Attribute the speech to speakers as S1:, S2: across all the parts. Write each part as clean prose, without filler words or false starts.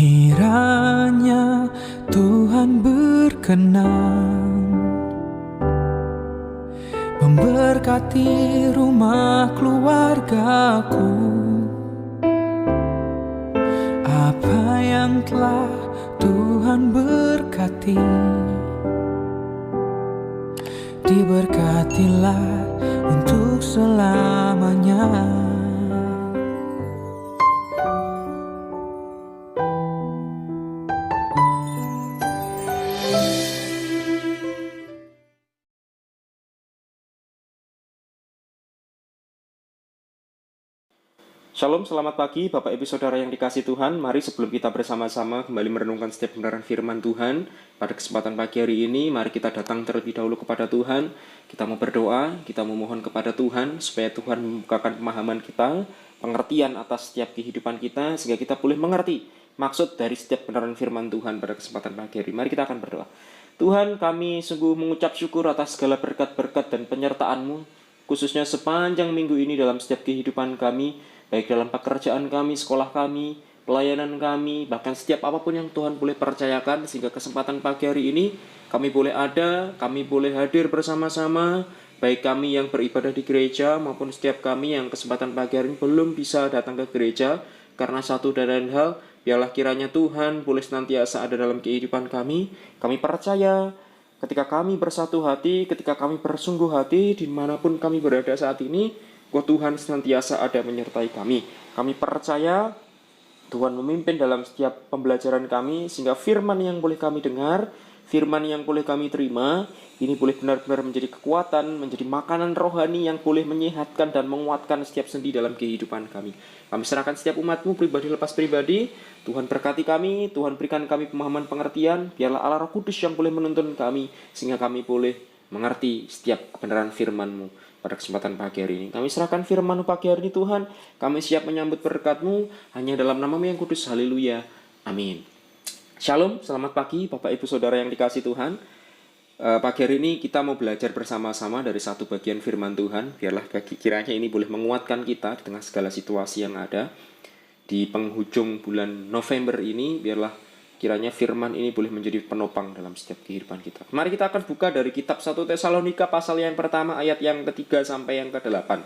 S1: Kiranya Tuhan berkenan memberkati rumah keluargaku. Apa yang telah Tuhan berkati, diberkatilah untuk selamanya.
S2: Shalom, selamat pagi Bapak Ibu Saudara yang dikasihi Tuhan. Mari sebelum kita bersama-sama kembali merenungkan setiap kebenaran firman Tuhan, pada kesempatan pagi hari ini, mari kita datang terlebih dahulu kepada Tuhan. Kita mau berdoa, kita memohon kepada Tuhan, supaya Tuhan membukakan pemahaman kita, pengertian atas setiap kehidupan kita, sehingga kita boleh mengerti maksud dari setiap kebenaran firman Tuhan pada kesempatan pagi hari. Mari kita akan berdoa. Tuhan, kami sungguh mengucap syukur atas segala berkat-berkat dan penyertaan-Mu, khususnya sepanjang minggu ini dalam setiap kehidupan kami, baik dalam pekerjaan kami, sekolah kami, pelayanan kami, bahkan setiap apapun yang Tuhan boleh percayakan, sehingga kesempatan pagi hari ini kami boleh ada, kami boleh hadir bersama-sama, baik kami yang beribadah di gereja maupun setiap kami yang kesempatan pagi hari ini belum bisa datang ke gereja karena satu dan lain hal. Biarlah kiranya Tuhan boleh senantiasa ada dalam kehidupan kami. Kami percaya ketika kami bersatu hati, ketika kami bersungguh hati, dimanapun kami berada saat ini, Tuhan senantiasa ada menyertai kami. Kami percaya Tuhan memimpin dalam setiap pembelajaran kami, sehingga firman yang boleh kami dengar, firman yang boleh kami terima, ini boleh benar-benar menjadi kekuatan, menjadi makanan rohani yang boleh menyehatkan dan menguatkan setiap sendi dalam kehidupan kami. Kami serahkan setiap umat-Mu pribadi lepas pribadi. Tuhan berkati kami, Tuhan berikan kami pemahaman pengertian. Biarlah Allah Roh Kudus yang boleh menuntun kami, sehingga kami boleh mengerti setiap kebenaran firman-Mu. Pada kesempatan pagi hari ini, kami serahkan firman-Mu pagi hari ini Tuhan. Kami siap menyambut berkat-Mu hanya dalam nama-Mu yang kudus. Haleluya. Amin. Shalom, selamat pagi Bapak Ibu Saudara yang dikasihi Tuhan. Pagi hari ini kita mau belajar bersama-sama dari satu bagian firman Tuhan. Biarlah kiranya ini boleh menguatkan kita di tengah segala situasi yang ada. Di penghujung bulan November ini, biarlah kiranya firman ini boleh menjadi penopang dalam setiap kehidupan kita. Mari kita akan buka dari kitab 1 Tesalonika pasal yang pertama ayat yang ketiga sampai yang ke-8.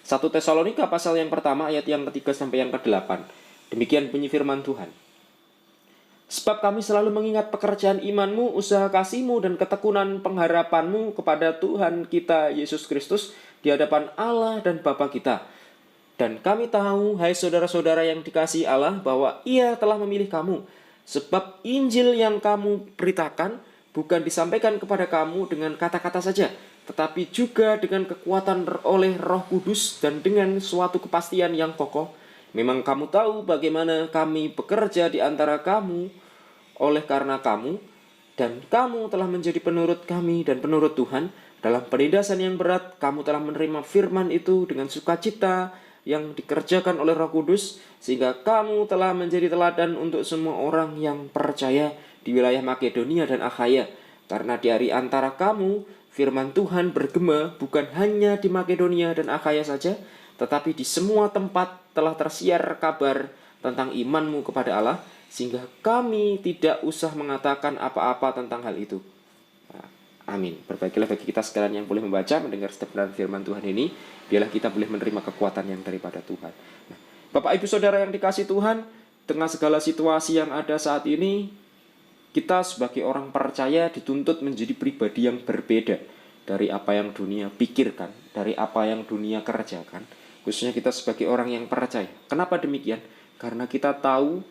S2: 1 Tesalonika pasal yang pertama ayat yang ketiga sampai yang ke-8. Demikian bunyi firman Tuhan. Sebab kami selalu mengingat pekerjaan iman-Mu, usaha kasih-Mu, dan ketekunan pengharapan-Mu kepada Tuhan kita Yesus Kristus di hadapan Allah dan Bapa kita. Dan kami tahu, hai saudara-saudara yang dikasihi Allah, bahwa Ia telah memilih kamu. Sebab Injil yang kamu beritakan bukan disampaikan kepada kamu dengan kata-kata saja, tetapi juga dengan kekuatan oleh Roh Kudus dan dengan suatu kepastian yang kokoh. Memang kamu tahu bagaimana kami bekerja di antara kamu oleh karena kamu, dan kamu telah menjadi penurut kami dan penurut Tuhan. Dalam penindasan yang berat, kamu telah menerima firman itu dengan sukacita yang dikerjakan oleh Roh Kudus, sehingga kamu telah menjadi teladan untuk semua orang yang percaya di wilayah Makedonia dan Akhaya. Karena dari antara kamu, firman Tuhan bergema bukan hanya di Makedonia dan Akhaya saja, tetapi di semua tempat telah tersiar kabar tentang iman-Mu kepada Allah, sehingga kami tidak usah mengatakan apa-apa tentang hal itu. Amin. Berbahagialah bagi kita sekalian yang boleh membaca, mendengar setiap kebenaran firman Tuhan ini. Biarlah kita boleh menerima kekuatan yang daripada Tuhan. Nah, Bapak Ibu Saudara yang dikasihi Tuhan, tengah segala situasi yang ada saat ini, kita sebagai orang percaya dituntut menjadi pribadi yang berbeda dari apa yang dunia pikirkan, dari apa yang dunia kerjakan. Khususnya kita sebagai orang yang percaya. Kenapa demikian? Karena kita tahu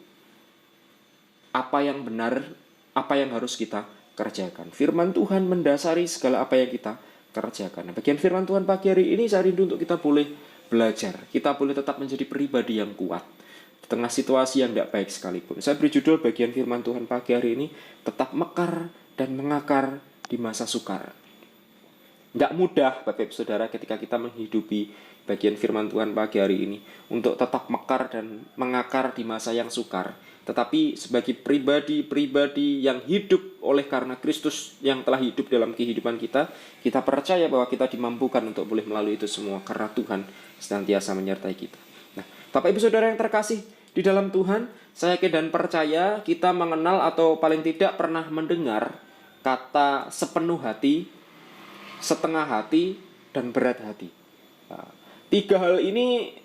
S2: apa yang benar, apa yang harus kita kerjakan. Firman Tuhan mendasari segala apa yang kita kerjakan. Nah, bagian firman Tuhan pagi hari ini saya rindu untuk kita boleh belajar. Kita boleh tetap menjadi pribadi yang kuat di tengah situasi yang tidak baik sekalipun. Saya beri judul bagian firman Tuhan pagi hari ini, tetap mekar dan mengakar di masa sukar. Tidak mudah Bapak Ibu Saudara ketika kita menghidupi bagian firman Tuhan pagi hari ini untuk tetap mekar dan mengakar di masa yang sukar. Tetapi sebagai pribadi-pribadi yang hidup oleh karena Kristus yang telah hidup dalam kehidupan kita, kita percaya bahwa kita dimampukan untuk boleh melalui itu semua karena Tuhan senantiasa menyertai kita. Nah, Bapak Ibu Saudara yang terkasih, Di dalam Tuhan, saya yakin dan percaya kita mengenal atau paling tidak pernah mendengar kata sepenuh hati, setengah hati, dan berat hati. Nah, tiga hal ini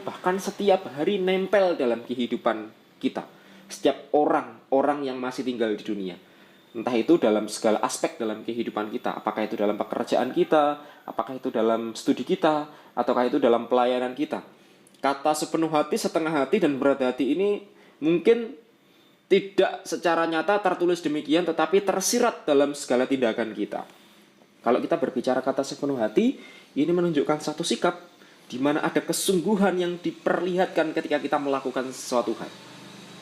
S2: bahkan setiap hari nempel dalam kehidupan kita. Setiap orang yang masih tinggal di dunia. Entah itu dalam segala aspek dalam kehidupan kita. Apakah itu dalam pekerjaan kita, apakah itu dalam studi kita, ataukah itu dalam pelayanan kita. Kata sepenuh hati, setengah hati, dan berat hati ini mungkin tidak secara nyata tertulis demikian, tetapi tersirat dalam segala tindakan kita. Kalau kita berbicara kata sepenuh hati, ini menunjukkan satu sikap di mana ada kesungguhan yang diperlihatkan ketika kita melakukan sesuatu hal.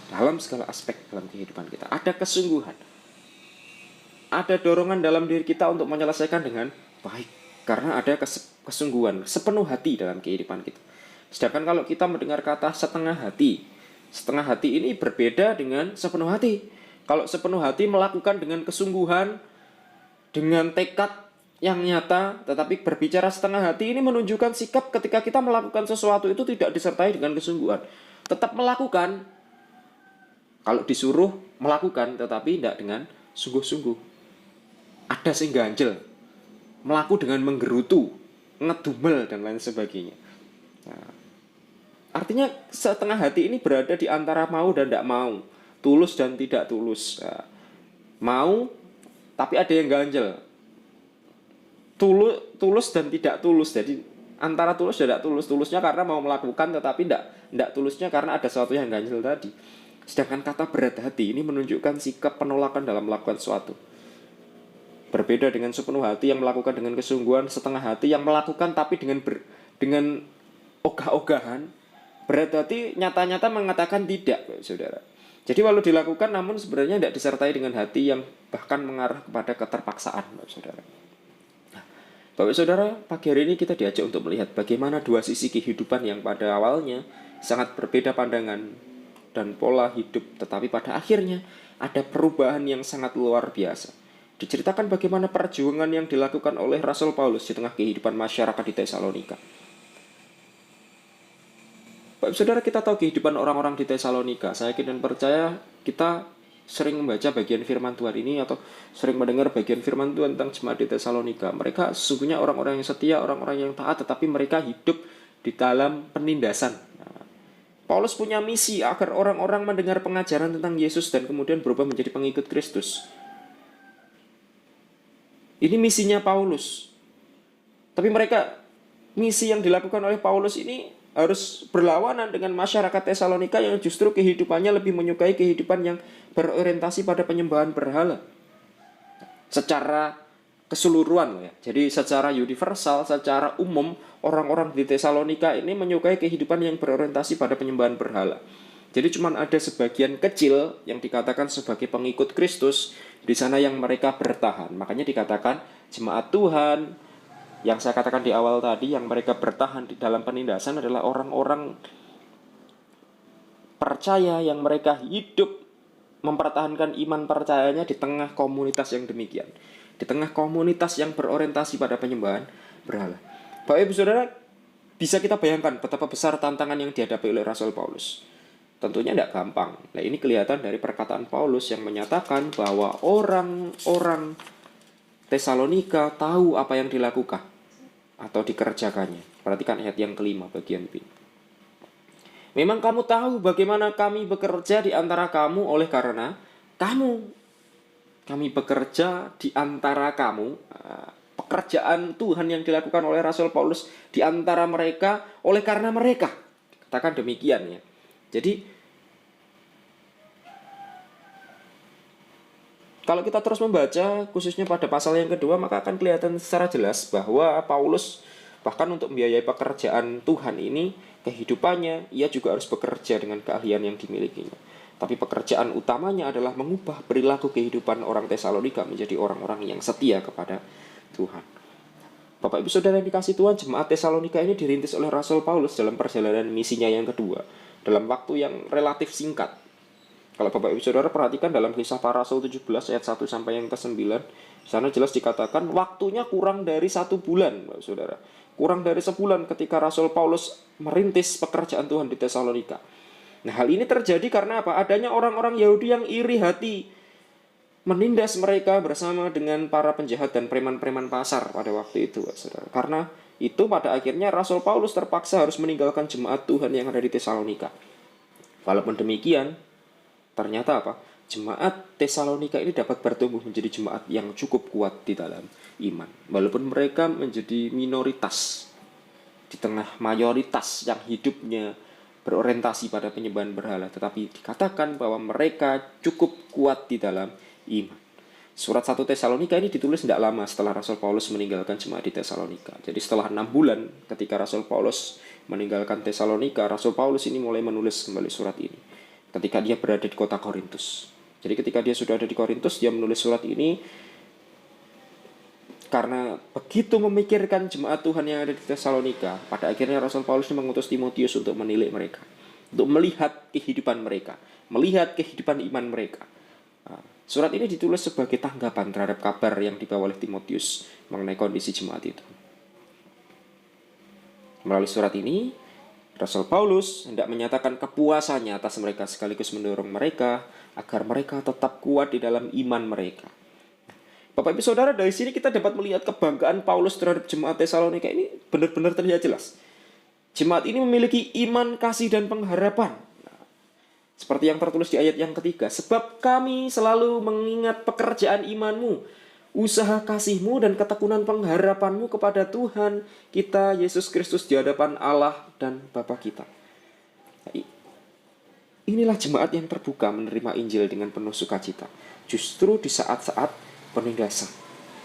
S2: Dalam segala aspek dalam kehidupan kita, ada kesungguhan. Ada dorongan dalam diri kita untuk menyelesaikan dengan baik. Karena ada kesungguhan, sepenuh hati dalam kehidupan kita. Sedangkan kalau kita mendengar kata setengah hati ini berbeda dengan sepenuh hati. Kalau sepenuh hati melakukan dengan kesungguhan, dengan tekad yang nyata, tetapi berbicara setengah hati ini menunjukkan sikap ketika kita melakukan sesuatu itu tidak disertai dengan kesungguhan. Tetap melakukan, kalau disuruh melakukan, tetapi tidak dengan sungguh-sungguh. Ada sing ganjel, melaku dengan menggerutu, ngedumel, dan lain sebagainya. Nah, artinya setengah hati ini berada di antara mau dan tidak mau, tulus dan tidak tulus. Nah, mau tapi ada yang ganjel, tulus dan tidak tulus. Jadi antara tulus dan tidak tulus. Tulusnya karena mau melakukan, tetapi tidak tulusnya karena ada sesuatu yang ganjel tadi. Sedangkan kata berat hati ini menunjukkan sikap penolakan dalam melakukan sesuatu. Berbeda dengan sepenuh hati yang melakukan dengan kesungguhan, setengah hati yang melakukan tapi dengan ogah-ogahan. Berat hati nyata-nyata mengatakan tidak, saudara. Jadi walau dilakukan namun sebenarnya tidak disertai dengan hati yang bahkan mengarah kepada keterpaksaan, saudara. Nah, Bapak saudara, pagi hari ini kita diajak untuk melihat bagaimana dua sisi kehidupan yang pada awalnya sangat berbeda pandangan dan pola hidup, tetapi pada akhirnya ada perubahan yang sangat luar biasa. Diceritakan bagaimana perjuangan yang dilakukan oleh Rasul Paulus di tengah kehidupan masyarakat di Tesalonika. Bapak saudara, kita tahu kehidupan orang-orang di Tesalonika. Saya yakin dan percaya kita sering membaca bagian firman Tuhan ini atau sering mendengar bagian firman Tuhan tentang jemaat di Tesalonika. Mereka sesungguhnya orang-orang yang setia, orang-orang yang taat, tetapi mereka hidup di dalam penindasan. Nah, Paulus punya misi agar orang-orang mendengar pengajaran tentang Yesus dan kemudian berubah menjadi pengikut Kristus. Ini misinya Paulus. Tapi misi yang dilakukan oleh Paulus ini harus berlawanan dengan masyarakat Tesalonika yang justru kehidupannya lebih menyukai kehidupan yang berorientasi pada penyembahan berhala. Secara keseluruhan ya. Jadi secara universal, secara umum orang-orang di Tesalonika ini menyukai kehidupan yang berorientasi pada penyembahan berhala. Jadi cuma ada sebagian kecil yang dikatakan sebagai pengikut Kristus di sana yang mereka bertahan. Makanya dikatakan jemaat Tuhan yang saya katakan di awal tadi, yang mereka bertahan di dalam penindasan adalah orang-orang percaya yang mereka hidup mempertahankan iman percayanya di tengah komunitas yang demikian, di tengah komunitas yang berorientasi pada penyembahan berhala. Bapak Ibu Saudara, bisa kita bayangkan betapa besar tantangan yang dihadapi oleh Rasul Paulus. Tentunya tidak gampang. Nah, ini kelihatan dari perkataan Paulus yang menyatakan bahwa orang-orang Tesalonika tahu apa yang dilakukan atau dikerjakannya. Perhatikan ayat yang kelima bagian B. Memang kamu tahu bagaimana kami bekerja di antara kamu oleh karena kami bekerja di antara kamu. Pekerjaan Tuhan yang dilakukan oleh Rasul Paulus di antara mereka oleh karena mereka. Katakan demikian ya. Jadi kalau kita terus membaca, khususnya pada pasal yang kedua, maka akan kelihatan secara jelas bahwa Paulus bahkan untuk membiayai pekerjaan Tuhan ini, kehidupannya, ia juga harus bekerja dengan keahlian yang dimilikinya. Tapi pekerjaan utamanya adalah mengubah perilaku kehidupan orang Tesalonika menjadi orang-orang yang setia kepada Tuhan. Bapak Ibu Saudara yang dikasih Tuhan, jemaat Tesalonika ini dirintis oleh Rasul Paulus dalam perjalanan misinya yang kedua, dalam waktu yang relatif singkat. Kalau Bapak Ibu Saudara perhatikan dalam kisah para Rasul 17 ayat 1 sampai yang ke-9, sana jelas dikatakan waktunya kurang dari 1 bulan, Bapak Saudara. kurang dari sebulan ketika Rasul Paulus merintis pekerjaan Tuhan di Tesalonika. Nah, hal ini terjadi karena apa? Adanya orang-orang Yahudi yang iri hati, menindas mereka bersama dengan para penjahat dan preman-preman pasar pada waktu itu, saudara. Karena itu pada akhirnya Rasul Paulus terpaksa harus meninggalkan jemaat Tuhan yang ada di Tesalonika. Walaupun demikian, ternyata apa? Jemaat Tesalonika ini dapat bertumbuh menjadi jemaat yang cukup kuat di dalam iman. Walaupun mereka menjadi minoritas di tengah mayoritas yang hidupnya berorientasi pada penyembahan berhala, tetapi dikatakan bahwa mereka cukup kuat di dalam iman. Surat 1 Tesalonika ini ditulis tidak lama setelah Rasul Paulus meninggalkan jemaat di Tesalonika. Jadi setelah 6 bulan ketika Rasul Paulus meninggalkan Tesalonika, Rasul Paulus ini mulai menulis kembali surat ini ketika dia berada di kota Korintus. Jadi ketika dia sudah ada di Korintus, dia menulis surat ini karena begitu memikirkan jemaat Tuhan yang ada di Tesalonika. Pada akhirnya Rasul Paulus mengutus Timotius untuk menilik mereka, untuk melihat kehidupan mereka, melihat kehidupan iman mereka. Surat ini ditulis sebagai tanggapan terhadap kabar yang dibawa oleh Timotius mengenai kondisi jemaat itu. Melalui surat ini, Rasul Paulus hendak menyatakan kepuasannya atas mereka sekaligus mendorong mereka agar mereka tetap kuat di dalam iman mereka. Bapak Ibu Saudara, dari sini kita dapat melihat kebanggaan Paulus terhadap jemaat Tesalonika ini benar-benar terlihat jelas. Jemaat ini memiliki iman, kasih, dan pengharapan. Seperti yang tertulis di ayat yang ketiga, sebab kami selalu mengingat pekerjaan imanmu, usaha kasihmu, dan ketekunan pengharapanmu kepada Tuhan kita Yesus Kristus di hadapan Allah dan Bapa kita. Inilah jemaat yang terbuka menerima Injil dengan penuh sukacita, justru di saat-saat penindasan.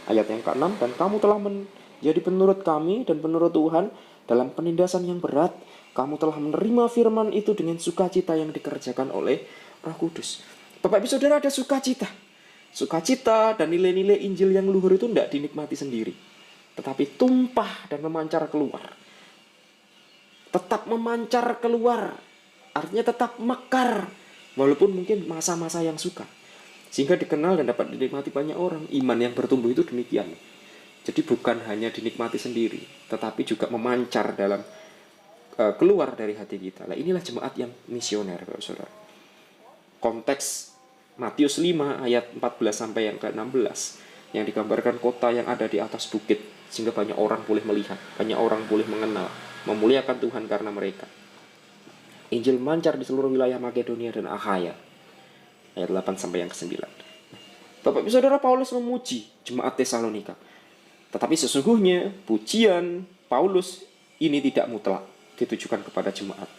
S2: Ayat yang ke-6, dan kamu telah menjadi penurut kami dan penurut Tuhan dalam penindasan yang berat. Kamu telah menerima firman itu dengan sukacita yang dikerjakan oleh Roh Kudus. Bapak Ibu Saudara, ada sukacita. Sukacita dan nilai-nilai Injil yang luhur itu tidak dinikmati sendiri, tetapi tumpah dan memancar keluar. Tetap memancar keluar, artinya tetap mekar, walaupun mungkin masa-masa yang sukar. Sehingga dikenal dan dapat dinikmati banyak orang. Iman yang bertumbuh itu demikian. Jadi bukan hanya dinikmati sendiri, tetapi juga memancar dalam keluar dari hati kita. Nah, inilah jemaat yang misioner, Bapak Saudara. Konteks Matius 5 ayat 14 sampai yang ke-16 yang digambarkan kota yang ada di atas bukit sehingga banyak orang boleh melihat, banyak orang boleh mengenal, memuliakan Tuhan karena mereka. Injil mancar di seluruh wilayah Makedonia dan Akhaya. Ayat 8 sampai yang ke-9. Bapak Ibu Saudara, Paulus memuji jemaat Tesalonika. Tetapi sesungguhnya pujian Paulus ini tidak mutlak ditujukan kepada jemaat.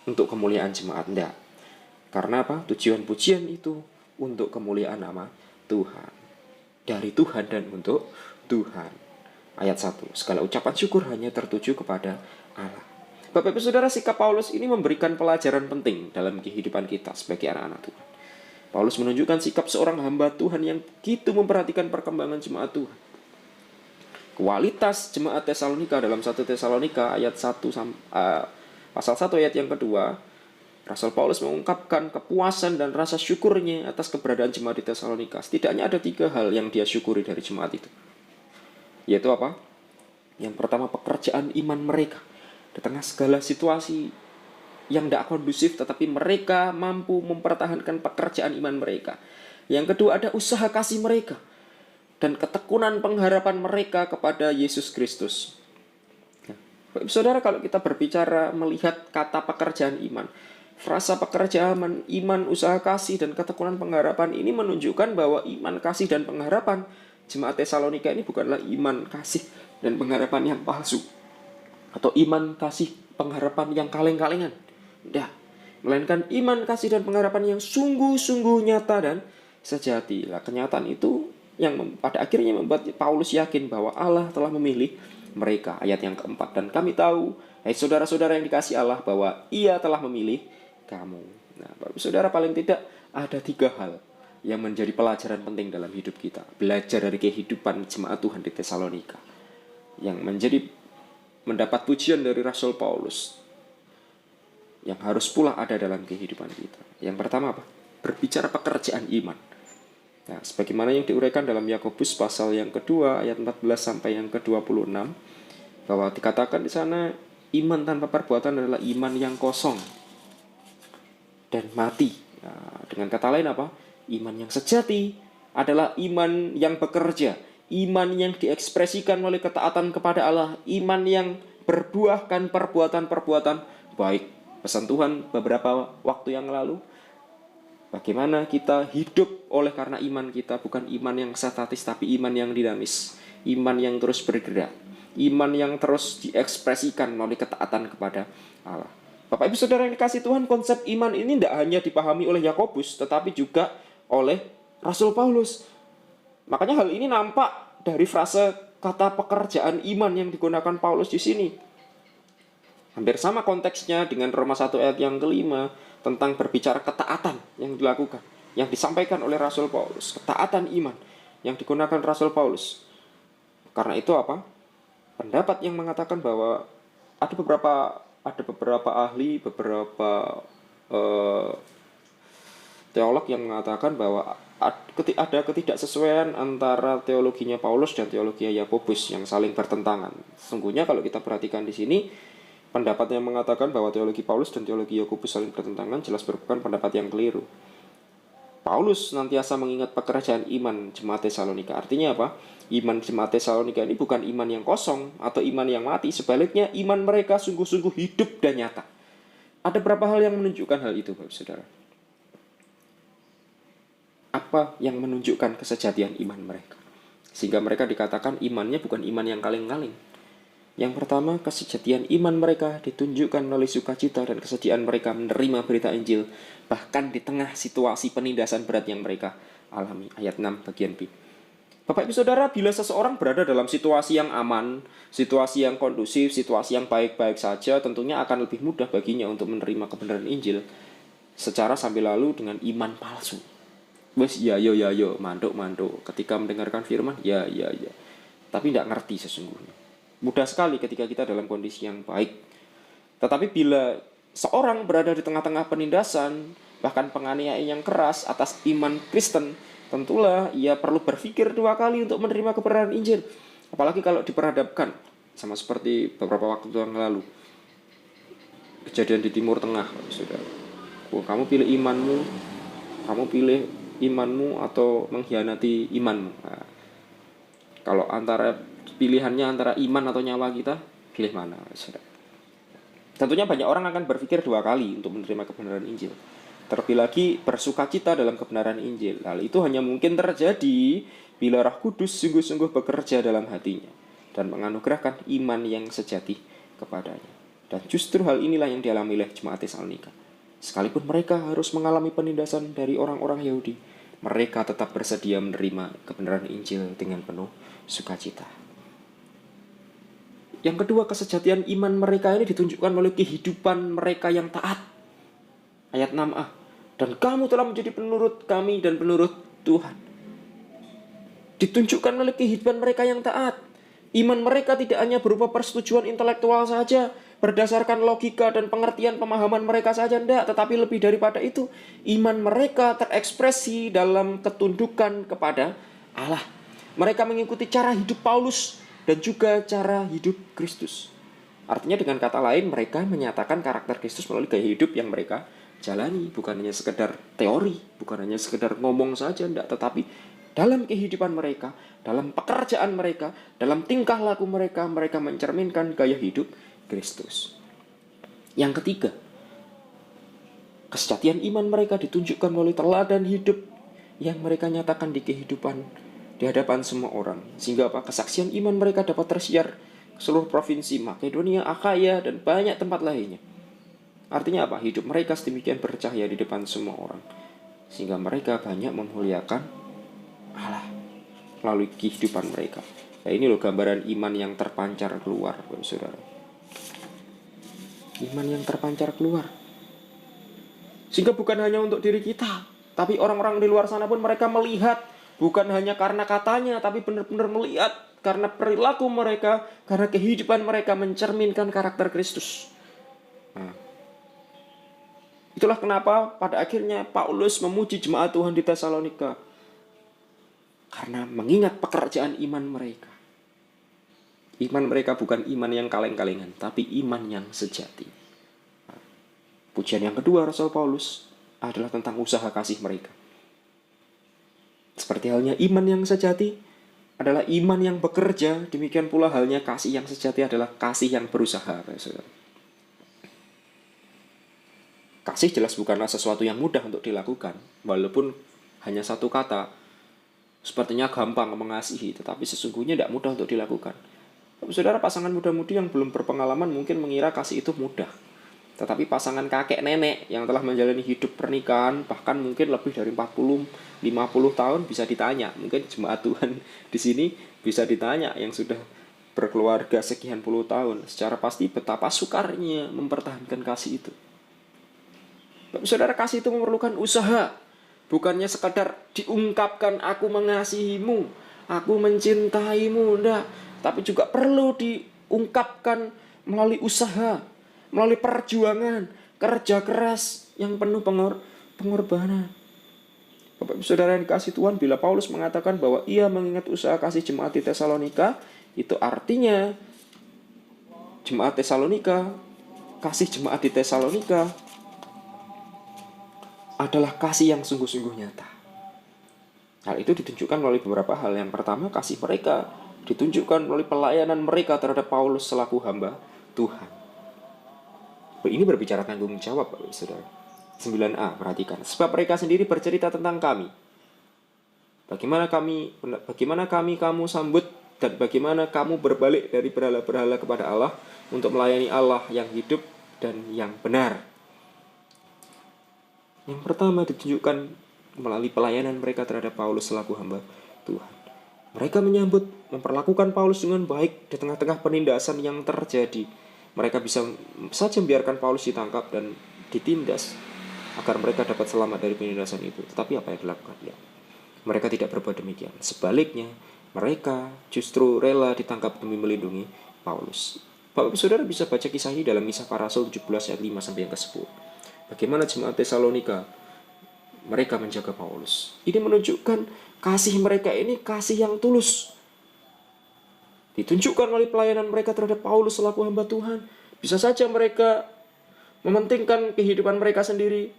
S2: Untuk kemuliaan jemaat, tidak. Karena apa? Tujuan pujian itu untuk kemuliaan nama Tuhan. Dari Tuhan dan untuk Tuhan. Ayat 1. Segala ucapan syukur hanya tertuju kepada Allah. Bapak Ibu Saudara, sikap Paulus ini memberikan pelajaran penting dalam kehidupan kita sebagai anak-anak Tuhan. Paulus menunjukkan sikap seorang hamba Tuhan yang begitu memperhatikan perkembangan jemaat Tuhan. Kualitas jemaat Tesalonika dalam 1 Tesalonika ayat 1 pasal 1 ayat yang kedua, Rasul Paulus mengungkapkan kepuasan dan rasa syukurnya atas keberadaan jemaat di Tesalonika. Setidaknya ada 3 hal yang dia syukuri dari jemaat itu. Yaitu apa? Yang pertama, pekerjaan iman mereka. Di tengah segala situasi yang tidak kondusif, tetapi mereka mampu mempertahankan pekerjaan iman mereka. Yang kedua, ada usaha kasih mereka dan ketekunan pengharapan mereka kepada Yesus Kristus. Nah, Saudara, kalau kita berbicara melihat kata pekerjaan iman, frasa pekerjaan iman, usaha kasih, dan ketekunan pengharapan ini menunjukkan bahwa iman, kasih, dan pengharapan jemaat Tesalonika ini bukanlah iman, kasih, dan pengharapan yang palsu, atau iman, kasih, pengharapan yang kaleng-kalengan. Tidak. Melainkan iman, kasih, dan pengharapan yang sungguh-sungguh nyata dan sejati. Nah, kenyataan itu yang pada akhirnya membuat Paulus yakin bahwa Allah telah memilih mereka. Ayat yang keempat. Dan kami tahu, hai saudara-saudara yang dikasihi Allah, bahwa Ia telah memilih kamu. Nah, Bapak Saudara, paling tidak ada 3 hal yang menjadi pelajaran penting dalam hidup kita. Belajar dari kehidupan jemaat Tuhan di Tesalonika, yang mendapat pujian dari Rasul Paulus, yang harus pula ada dalam kehidupan kita. Yang pertama apa? Berbicara pekerjaan iman. Nah, sebagaimana yang diuraikan dalam Yakobus pasal yang kedua ayat 14 sampai yang ke-26, bahwa dikatakan di sana iman tanpa perbuatan adalah iman yang kosong dan mati. Nah, dengan kata lain apa? Iman yang sejati adalah iman yang bekerja, iman yang diekspresikan oleh ketaatan kepada Allah, iman yang berbuahkan perbuatan-perbuatan baik. Pesan Tuhan beberapa waktu yang lalu, bagaimana kita hidup oleh karena iman kita, bukan iman yang statis tapi iman yang dinamis, iman yang terus bergerak, iman yang terus diekspresikan melalui ketaatan kepada Allah. Bapak Ibu Saudara yang dikasihi Tuhan, konsep iman ini tidak hanya dipahami oleh Yakobus, tetapi juga oleh Rasul Paulus. Makanya hal ini nampak dari frase kata pekerjaan iman yang digunakan Paulus di sini. Hampir sama konteksnya dengan Roma 1 ayat yang kelima, tentang berbicara ketaatan yang dilakukan, yang disampaikan oleh Rasul Paulus, ketaatan iman yang digunakan Rasul Paulus. Karena itu apa? Pendapat yang mengatakan bahwa ada beberapa ahli, beberapa teolog yang mengatakan bahwa ada ketidaksesuaian antara teologinya Paulus dan teologi Yakobus yang saling bertentangan. Sesungguhnya kalau kita perhatikan di sini, pendapat yang mengatakan bahwa teologi Paulus dan teologi Yakobus saling bertentangan jelas merupakan pendapat yang keliru. Paulus senantiasa mengingat pekerjaan iman jemaat Tesalonika. Artinya apa? Iman jemaat Tesalonika ini bukan iman yang kosong atau iman yang mati. Sebaliknya, iman mereka sungguh-sungguh hidup dan nyata. Ada beberapa hal yang menunjukkan hal itu, Bapak Saudara. Apa yang menunjukkan kesejatian iman mereka? Sehingga mereka dikatakan imannya bukan iman yang kaleng-kaleng. Yang pertama, kesejatian iman mereka ditunjukkan melalui sukacita dan kesediaan mereka menerima berita Injil, bahkan di tengah situasi penindasan berat yang mereka alami. Ayat 6 bagian B. Bapak Ibu Saudara, bila seseorang berada dalam situasi yang aman, situasi yang kondusif, situasi yang baik-baik saja, tentunya akan lebih mudah baginya untuk menerima kebenaran Injil secara sambil lalu dengan iman palsu. Wes ya yo, manduk. Ketika mendengarkan firman, ya. Tapi tidak ngerti sesungguhnya. Mudah sekali ketika kita dalam kondisi yang baik. Tetapi bila seorang berada di tengah-tengah penindasan, bahkan penganiayaan yang keras atas iman Kristen, tentulah ia perlu berpikir dua kali untuk menerima kebenaran Injil. Apalagi kalau diperhadapkan sama seperti beberapa waktu yang lalu, kejadian di Timur Tengah, saudara. Kamu pilih imanmu atau mengkhianati imanmu. Nah, kalau pilihannya antara iman atau nyawa kita, pilih mana, saudara? Tentunya banyak orang akan berpikir dua kali untuk menerima kebenaran Injil. Terlebih lagi bersukacita dalam kebenaran Injil. Hal itu hanya mungkin terjadi bila Roh Kudus sungguh-sungguh bekerja dalam hatinya dan menganugerahkan iman yang sejati kepadanya. Dan justru hal inilah yang dialami oleh jemaat Tesalonika. Sekalipun mereka harus mengalami penindasan dari orang-orang Yahudi, mereka tetap bersedia menerima kebenaran Injil dengan penuh sukacita. Yang kedua, kesejatian iman mereka ini ditunjukkan oleh kehidupan mereka yang taat. Ayat 6a. Dan kamu telah menjadi penurut kami dan penurut Tuhan. Ditunjukkan oleh kehidupan mereka yang taat. Iman mereka tidak hanya berupa persetujuan intelektual saja, berdasarkan logika dan pengertian pemahaman mereka saja, tidak. Tetapi lebih daripada itu, iman mereka terekspresi dalam ketundukan kepada Allah. Mereka mengikuti cara hidup Paulus dan juga cara hidup Kristus. Artinya dengan kata lain, mereka menyatakan karakter Kristus melalui gaya hidup yang mereka jalani. Bukan hanya sekedar teori, bukan hanya sekedar ngomong saja, tidak. Tetapi dalam kehidupan mereka, dalam pekerjaan mereka, dalam tingkah laku mereka, mereka mencerminkan gaya hidup Kristus. Yang ketiga, kesejatian iman mereka ditunjukkan melalui teladan hidup yang mereka nyatakan di kehidupan di hadapan semua orang, sehingga kesaksian iman mereka dapat tersiar ke seluruh provinsi Makedonia, Akhaya, dan banyak tempat lainnya. Artinya apa? Hidup mereka sedemikian bercahaya di depan semua orang, sehingga mereka banyak memuliakan Allah melalui kehidupan mereka. Nah, ini loh gambaran iman yang terpancar keluar, saudara. Iman yang terpancar keluar, sehingga bukan hanya untuk diri kita, tapi orang-orang di luar sana pun mereka melihat. Bukan hanya karena katanya, tapi benar-benar melihat karena perilaku mereka, karena kehidupan mereka mencerminkan karakter Kristus. Nah, itulah kenapa pada akhirnya Paulus memuji jemaat Tuhan di Tesalonika. Karena mengingat pekerjaan iman mereka. Iman mereka bukan iman yang kaleng-kalengan, tapi iman yang sejati. Pujian yang kedua Rasul Paulus adalah tentang usaha kasih mereka. Seperti halnya iman yang sejati adalah iman yang bekerja, demikian pula halnya kasih yang sejati adalah kasih yang berusaha. Kasih jelas bukanlah sesuatu yang mudah untuk dilakukan, walaupun hanya satu kata, sepertinya gampang mengasihi, tetapi sesungguhnya tidak mudah untuk dilakukan. Saudara, pasangan muda-mudi yang belum berpengalaman mungkin mengira kasih itu mudah. Tetapi pasangan kakek nenek yang telah menjalani hidup pernikahan, bahkan mungkin lebih dari 40-50 tahun bisa ditanya. Mungkin jemaat Tuhan di sini bisa ditanya yang sudah berkeluarga sekian puluh tahun. Secara pasti betapa sukarnya mempertahankan kasih itu. Saudara, kasih itu memerlukan usaha. Bukannya sekadar diungkapkan aku mengasihimu, aku mencintaimu, enggak. Tapi juga perlu diungkapkan melalui usaha, melalui perjuangan, kerja keras yang penuh pengorbanan. Bapak Saudara yang dikasih Tuhan, bila Paulus mengatakan bahwa ia mengingat usaha kasih jemaat di Tesalonika, itu artinya jemaat Tesalonika, kasih jemaat di Tesalonika adalah kasih yang sungguh-sungguh nyata. Hal itu ditunjukkan melalui beberapa hal. Yang pertama, kasih mereka ditunjukkan melalui pelayanan mereka terhadap Paulus selaku hamba Tuhan. Ini berbicara tanggung jawab, Bapak Saudara. 9a, perhatikan. Sebab mereka sendiri bercerita tentang kami. Bagaimana kami kamu sambut dan bagaimana kamu berbalik dari berhala-berhala kepada Allah untuk melayani Allah yang hidup dan yang benar. Yang pertama ditunjukkan melalui pelayanan mereka terhadap Paulus selaku hamba Tuhan. Mereka menyambut, memperlakukan Paulus dengan baik di tengah-tengah penindasan yang terjadi. Mereka bisa saja membiarkan Paulus ditangkap dan ditindas agar mereka dapat selamat dari penindasan itu. Tetapi apa yang dilakukan? Ya, mereka tidak berbuat demikian. Sebaliknya, mereka justru rela ditangkap demi melindungi Paulus. Bapak Saudara bisa baca kisah ini dalam Kisah Para Rasul 17 ayat 5 sampai yang ke-10. Bagaimana jemaat Tesalonika mereka menjaga Paulus. Ini menunjukkan kasih mereka ini kasih yang tulus. Ditunjukkan oleh pelayanan mereka terhadap Paulus selaku hamba Tuhan. Bisa saja mereka mementingkan kehidupan mereka sendiri,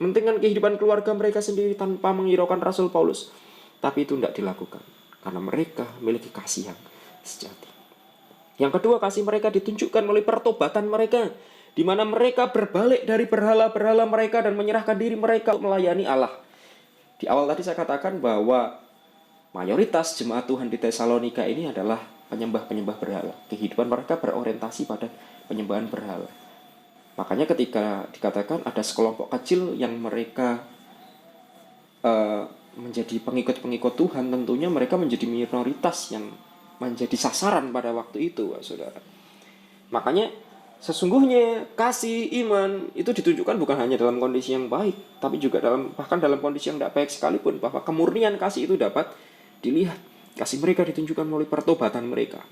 S2: mementingkan kehidupan keluarga mereka sendiri tanpa menghiraukan Rasul Paulus. Tapi itu tidak dilakukan karena mereka memiliki kasih yang sejati. Yang kedua, kasih mereka ditunjukkan oleh pertobatan mereka, di mana mereka berbalik dari berhala-berhala mereka dan menyerahkan diri mereka melayani Allah. Di awal tadi saya katakan bahwa mayoritas jemaat Tuhan di Tesalonika ini adalah penyembah-penyembah berhala. Kehidupan mereka berorientasi pada penyembahan berhala. Makanya ketika dikatakan ada sekelompok kecil yang mereka menjadi pengikut-pengikut Tuhan, tentunya mereka menjadi minoritas yang menjadi sasaran pada waktu itu, Saudara. Makanya sesungguhnya kasih iman itu ditunjukkan bukan hanya dalam kondisi yang baik, tapi juga bahkan dalam kondisi yang tidak baik sekalipun, bahwa kemurnian kasih itu dapat dilihat. Kasih mereka ditunjukkan melalui pertobatan mereka,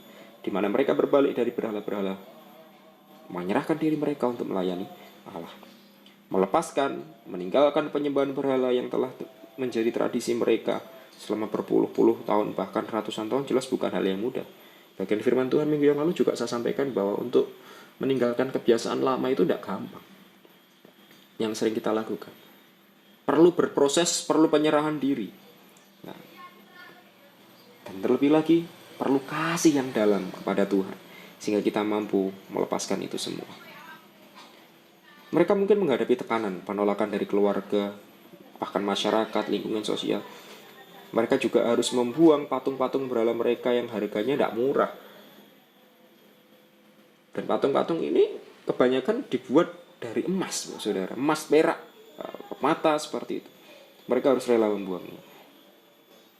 S2: di mana mereka berbalik dari berhala-berhala, menyerahkan diri mereka untuk melayani Allah, melepaskan, meninggalkan penyembahan berhala yang telah menjadi tradisi mereka selama berpuluh-puluh tahun, bahkan ratusan tahun. Jelas bukan hal yang mudah. Bagian firman Tuhan minggu yang lalu juga saya sampaikan bahwa untuk meninggalkan kebiasaan lama itu tidak gampang. Yang sering kita lakukan perlu berproses, perlu penyerahan diri. Nah, dan terlebih lagi perlu kasih yang dalam kepada Tuhan sehingga kita mampu melepaskan itu semua. Mereka mungkin menghadapi tekanan, penolakan dari keluarga, bahkan masyarakat, lingkungan sosial. Mereka juga harus membuang patung-patung berhala mereka yang harganya tidak murah. Dan patung-patung ini kebanyakan dibuat dari emas, Saudara. Emas, perak, mata seperti itu. Mereka harus rela membuangnya.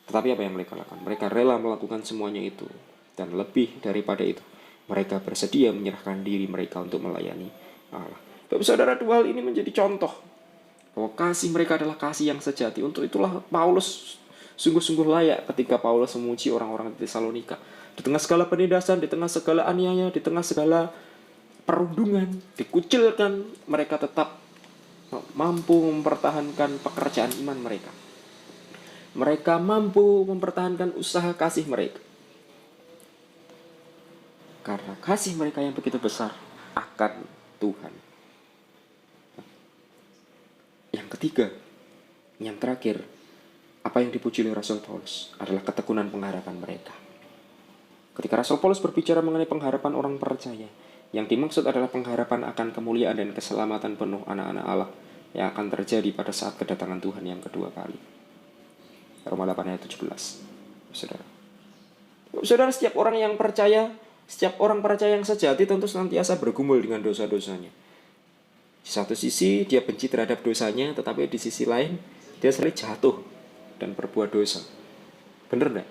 S2: Tetapi apa yang mereka lakukan? Mereka rela melakukan semuanya itu. Dan lebih daripada itu, mereka bersedia menyerahkan diri mereka untuk melayani Allah. Bapak Saudara, dua hal ini menjadi contoh bahwa kasih mereka adalah kasih yang sejati. Untuk itulah Paulus sungguh-sungguh layak ketika Paulus memuji orang-orang di Tesalonika. Di tengah segala penindasan, di tengah segala aniaya, di tengah segala perundungan, dikucilkan, mereka tetap mampu mempertahankan pekerjaan iman mereka. mereka mampu mempertahankan usaha kasih mereka. Karena kasih mereka yang begitu besar akan Tuhan. Yang ketiga, yang terakhir, apa yang dipuji oleh Rasul Paulus adalah ketekunan pengharapan mereka. Ketika Rasul Paulus berbicara mengenai pengharapan orang percaya, yang dimaksud adalah pengharapan akan kemuliaan dan keselamatan penuh anak-anak Allah yang akan terjadi pada saat kedatangan Tuhan yang kedua kali. Roma 8 ayat 17. Saudara. Saudara, setiap orang percaya yang sejati tentu senantiasa bergumul dengan dosa-dosanya. Di satu sisi dia benci terhadap dosanya, tetapi di sisi lain dia sering jatuh dan berbuat dosa. Benar enggak?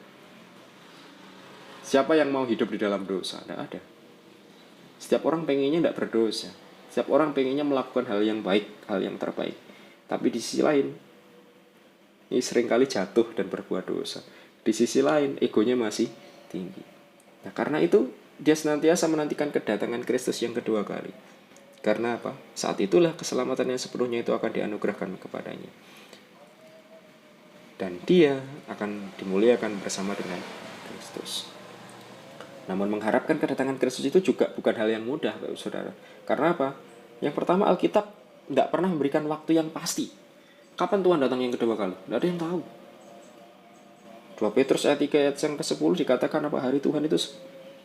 S2: Siapa yang mau hidup di dalam dosa? Tidak ada. Setiap orang pengennya tidak berdosa. Setiap orang pengennya melakukan hal yang baik, hal yang terbaik. Tapi di sisi lain, ini seringkali jatuh dan berbuat dosa. Di sisi lain, egonya masih tinggi. Nah, karena itu, dia senantiasa menantikan kedatangan Kristus yang kedua kali. Karena apa? Saat itulah keselamatan yang sepenuhnya itu akan dianugerahkan kepadanya. Dan dia akan dimuliakan bersama dengan Kristus. Namun mengharapkan kedatangan Kristus itu juga bukan hal yang mudah, Bapak Saudara. Karena apa? Yang pertama, Alkitab tidak pernah memberikan waktu yang pasti. Kapan Tuhan datang yang kedua kali? Tidak ada yang tahu. 2 Petrus ayat 3 ayat yang ke-10 dikatakan apa? Hari Tuhan itu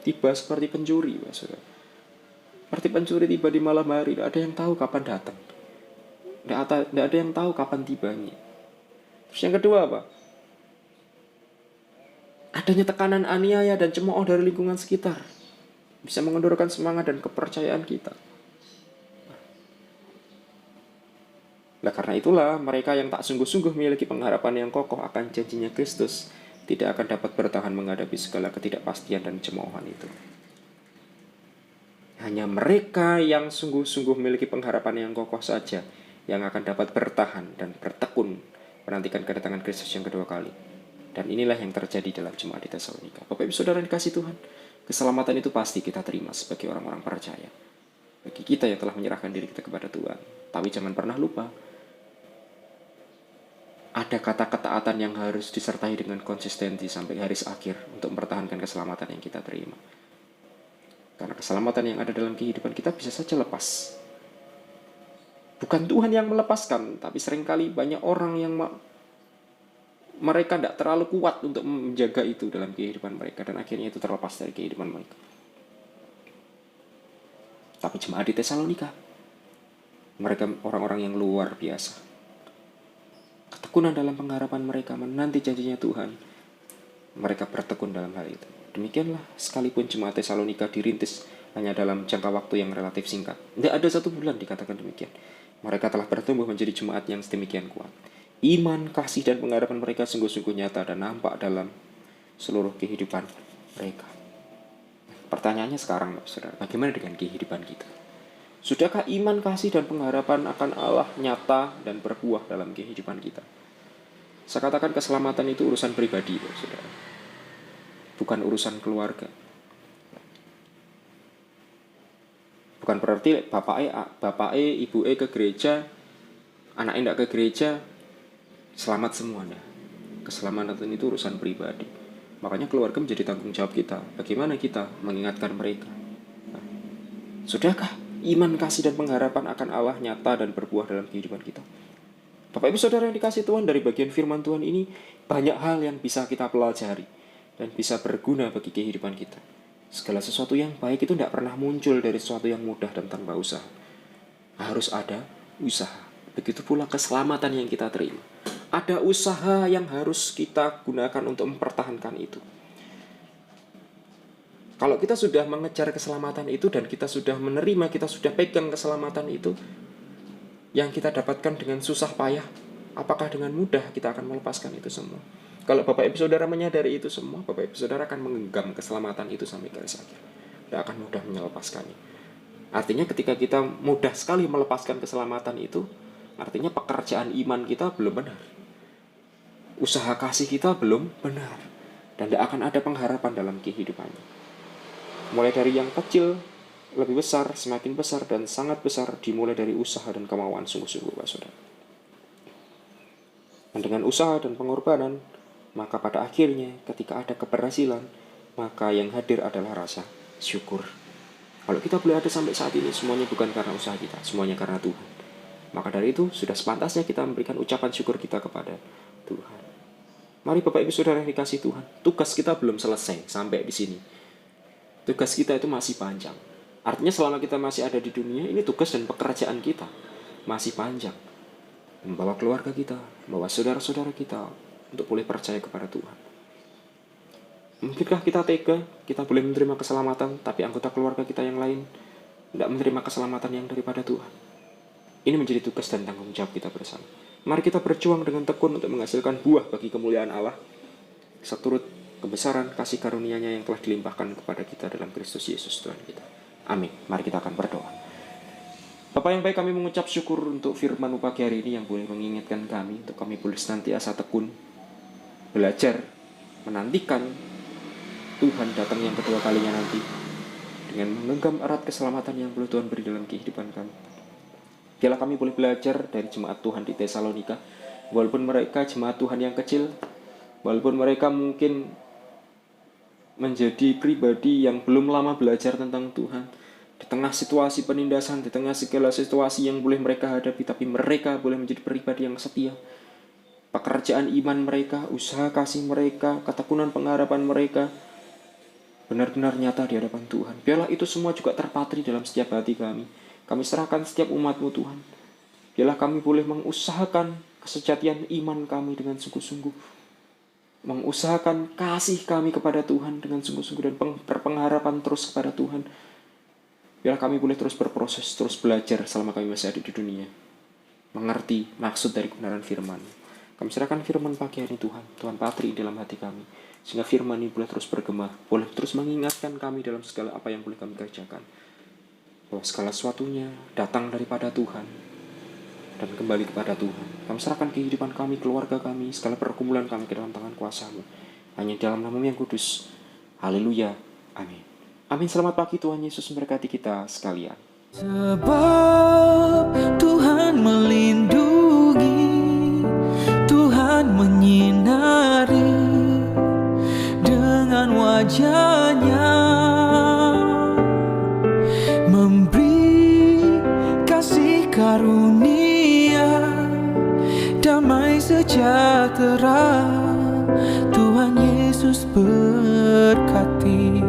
S2: tiba seperti pencuri, Bapak Saudara. Seperti pencuri tiba di malam hari. Tidak ada yang tahu kapan datang. Tidak ada yang tahu kapan tibanya. Terus yang kedua apa? Adanya tekanan aniaya dan cemooh dari lingkungan sekitar bisa mengendorkan semangat dan kepercayaan kita. Nah, karena itulah mereka yang tak sungguh-sungguh memiliki pengharapan yang kokoh akan janjinya Kristus tidak akan dapat bertahan menghadapi segala ketidakpastian dan cemoohan itu. Hanya mereka yang sungguh-sungguh memiliki pengharapan yang kokoh saja yang akan dapat bertahan dan bertekun menantikan kedatangan Kristus yang kedua kali. Dan inilah yang terjadi dalam jemaat di Tesalonika. Bapak Ibu Saudara yang dikasih Tuhan, keselamatan itu pasti kita terima sebagai orang-orang percaya. Bagi kita yang telah menyerahkan diri kita kepada Tuhan. Tapi jangan pernah lupa, ada kata ketaatan yang harus disertai dengan konsistensi sampai garis akhir untuk mempertahankan keselamatan yang kita terima. Karena keselamatan yang ada dalam kehidupan kita bisa saja lepas. Bukan Tuhan yang melepaskan, tapi seringkali banyak orang yang mereka tidak terlalu kuat untuk menjaga itu dalam kehidupan mereka, dan akhirnya itu terlepas dari kehidupan mereka. Tapi jemaat di Tesalonika, mereka orang-orang yang luar biasa. Ketekunan dalam pengharapan mereka menanti janjinya Tuhan, mereka bertekun dalam hal itu. Demikianlah sekalipun jemaat Tesalonika dirintis hanya dalam jangka waktu yang relatif singkat, tidak ada 1 bulan dikatakan demikian, mereka telah bertumbuh menjadi jemaat yang sedemikian kuat. Iman, kasih, dan pengharapan mereka sungguh-sungguh nyata dan nampak dalam seluruh kehidupan mereka. Pertanyaannya sekarang, Saudara, bagaimana dengan kehidupan kita? Sudahkah iman, kasih, dan pengharapan akan Allah nyata dan berbuah dalam kehidupan kita? Saya katakan keselamatan itu urusan pribadi, Saudara. Bukan urusan keluarga. Bukan berarti bapak ibu ke gereja, anak tidak ke gereja, selamat semua. Nah, keselamatan itu urusan pribadi. Makanya keluarga menjadi tanggung jawab kita. Bagaimana kita mengingatkan mereka? Nah, sudahkah iman, kasih, dan pengharapan akan Allah nyata dan berbuah dalam kehidupan kita? Bapak Ibu Saudara yang dikasih Tuhan, dari bagian firman Tuhan ini banyak hal yang bisa kita pelajari dan bisa berguna bagi kehidupan kita. Segala sesuatu yang baik itu tidak pernah muncul dari sesuatu yang mudah dan tanpa usaha. Harus ada usaha. Begitu pula keselamatan yang kita terima. Ada usaha yang harus kita gunakan untuk mempertahankan itu. Kalau kita sudah mengejar keselamatan itu dan kita sudah menerima, kita sudah pegang keselamatan itu, yang kita dapatkan dengan susah payah, apakah dengan mudah kita akan melepaskan itu semua? Kalau Bapak Ibu Saudara menyadari itu semua, Bapak Ibu Saudara akan menggenggam keselamatan itu sampai garis akhir. Tidak akan mudah melepaskannya. Artinya ketika kita mudah sekali melepaskan keselamatan itu, artinya pekerjaan iman kita belum benar. Usaha kasih kita belum benar. Dan tidak akan ada pengharapan dalam kehidupannya. Mulai dari yang kecil, lebih besar, semakin besar, dan sangat besar, dimulai dari usaha dan kemauan sungguh-sungguh, Pak Saudara. Dan dengan usaha dan pengorbanan, maka pada akhirnya ketika ada keberhasilan, maka yang hadir adalah rasa syukur. Kalau kita boleh ada sampai saat ini, semuanya bukan karena usaha kita, semuanya karena Tuhan. Maka dari itu, sudah sepantasnya kita memberikan ucapan syukur kita kepada Tuhan. Mari Bapak Ibu Saudara yang dikasih Tuhan, tugas kita belum selesai sampai di sini. Tugas kita itu masih panjang. Artinya selama kita masih ada di dunia, ini tugas dan pekerjaan kita masih panjang. Membawa keluarga kita, membawa saudara-saudara kita untuk boleh percaya kepada Tuhan. Mungkinkah kita tega, kita boleh menerima keselamatan, tapi anggota keluarga kita yang lain tidak menerima keselamatan yang daripada Tuhan? Ini menjadi tugas dan tanggung jawab kita bersama. Mari kita berjuang dengan tekun untuk menghasilkan buah bagi kemuliaan Allah, seturut kebesaran kasih karunia-Nya yang telah dilimpahkan kepada kita dalam Kristus Yesus Tuhan kita. Amin. Mari kita akan berdoa. Bapak yang baik, kami mengucap syukur untuk firman-Mu pagi hari ini yang boleh mengingatkan kami untuk kami boleh senantiasa tekun, belajar, menantikan Tuhan datang yang kedua kalinya nanti dengan menggenggam erat keselamatan yang boleh Tuhan beri dalam kehidupan kami. Biarlah kami boleh belajar dari jemaat Tuhan di Tesalonika, walaupun mereka jemaat Tuhan yang kecil, walaupun mereka mungkin menjadi pribadi yang belum lama belajar tentang Tuhan, di tengah situasi penindasan, di tengah segala situasi yang boleh mereka hadapi, tapi mereka boleh menjadi pribadi yang setia. Pekerjaan iman mereka, usaha kasih mereka, ketekunan pengharapan mereka benar-benar nyata di hadapan Tuhan. Biarlah itu semua juga terpatri dalam setiap hati kami. Kami serahkan setiap umat-Mu Tuhan. Biarlah kami boleh mengusahakan kesejatian iman kami dengan sungguh-sungguh, mengusahakan kasih kami kepada Tuhan dengan sungguh-sungguh, dan berpengharapan terus kepada Tuhan. Biarlah kami boleh terus berproses, terus belajar selama kami masih ada di dunia, mengerti maksud dari kebenaran firman. Kami serahkan firman pagi hari Tuhan, Tuhan patri dalam hati kami, sehingga firman ini boleh terus bergema, boleh terus mengingatkan kami dalam segala apa yang boleh kami kerjakan, bahwa segala sesuatunya datang daripada Tuhan dan kembali kepada Tuhan. Kami serahkan kehidupan kami, keluarga kami, segala pergumulan kami ke dalam tangan kuasa-Mu, hanya dalam nama-Mu yang kudus. Haleluya. Amin. Amin. Selamat pagi, Tuhan Yesus memberkati kita sekalian.
S1: Sebab Tuhan melindungi, Tuhan menyinari dengan wajah-Nya, memberi kasih karunia, damai sejahtera. Tuhan Yesus berkati.